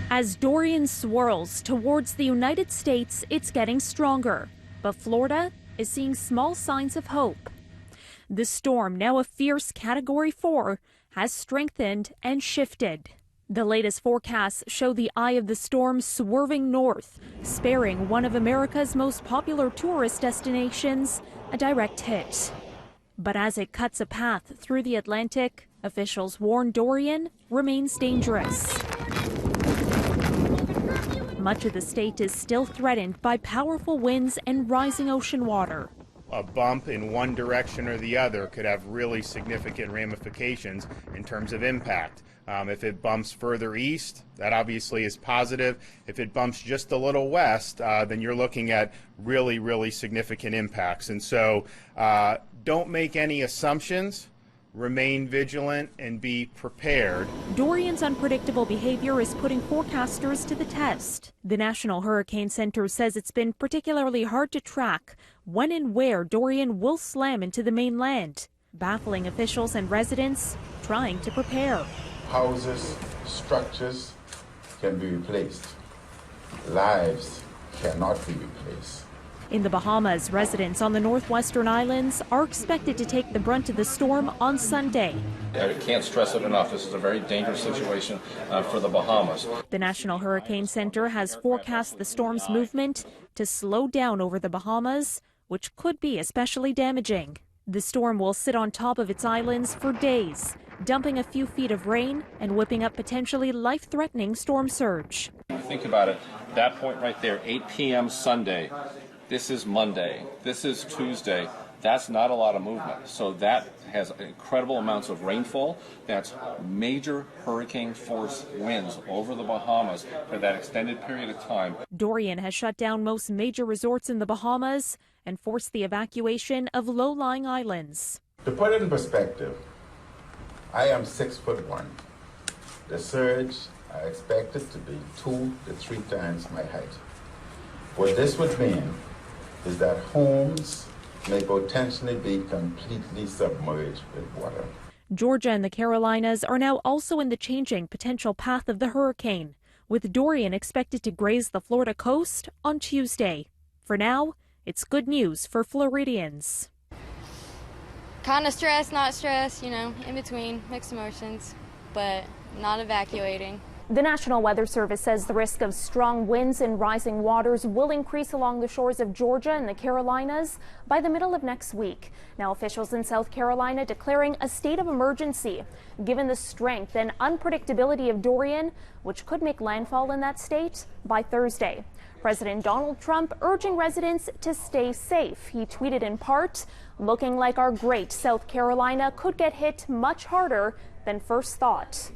As Dorian swirls towards the United States, it's getting stronger. But Florida is seeing small signs of hope. The storm, now a fierce Category 4, has strengthened and shifted. The latest forecasts show the eye of the storm swerving north, sparing one of America's most popular tourist destinations a direct hit. But as it cuts a path through the Atlantic, officials warn Dorian remains dangerous. Much of the state is still threatened by powerful winds and rising ocean water. A bump in one direction or the other could have really significant ramifications in terms of impact. If it bumps further east, that obviously is positive. If it bumps just a little west, then you're looking at really significant impacts. And so don't make any assumptions. Remain vigilant and be prepared. Dorian's unpredictable behavior is putting forecasters to the test. The National Hurricane Center says it's been particularly hard to track when and where Dorian will slam into the mainland, baffling officials and residents trying to prepare. Houses, structures can be replaced. Lives cannot be replaced. In the Bahamas, residents on the northwestern islands are expected to take the brunt of the storm on Sunday. I can't stress it enough. This is a very dangerous situation for the Bahamas. The National Hurricane Center has forecast the storm's movement to slow down over the Bahamas, which could be especially damaging. The storm will sit on top of its islands for days, dumping a few feet of rain and whipping up potentially life-threatening storm surge. Think about it. That point right there, 8 p.m. Sunday. This is Monday. This is Tuesday. That's not a lot of movement. So that has incredible amounts of rainfall. That's major hurricane force winds over the Bahamas for that extended period of time. Dorian has shut down most major resorts in the Bahamas and forced the evacuation of low-lying islands. To put it in perspective, I am 6'1". The surge I expected to be 2 to 3 times my height. What this would mean is that homes may potentially be completely submerged with water. Georgia and the Carolinas are now also in the changing potential path of the hurricane, with Dorian expected to graze the Florida coast on Tuesday. For now, it's good news for Floridians. Kind of stressed, not stressed, in between, mixed emotions, but not evacuating. The National Weather Service says the risk of strong winds and rising waters will increase along the shores of Georgia and the Carolinas by the middle of next week. Now, officials in South Carolina declaring a state of emergency, given the strength and unpredictability of Dorian, which could make landfall in that state by Thursday. President Donald Trump urging residents to stay safe. He tweeted in part, "Looking like our great South Carolina could get hit much harder than first thought."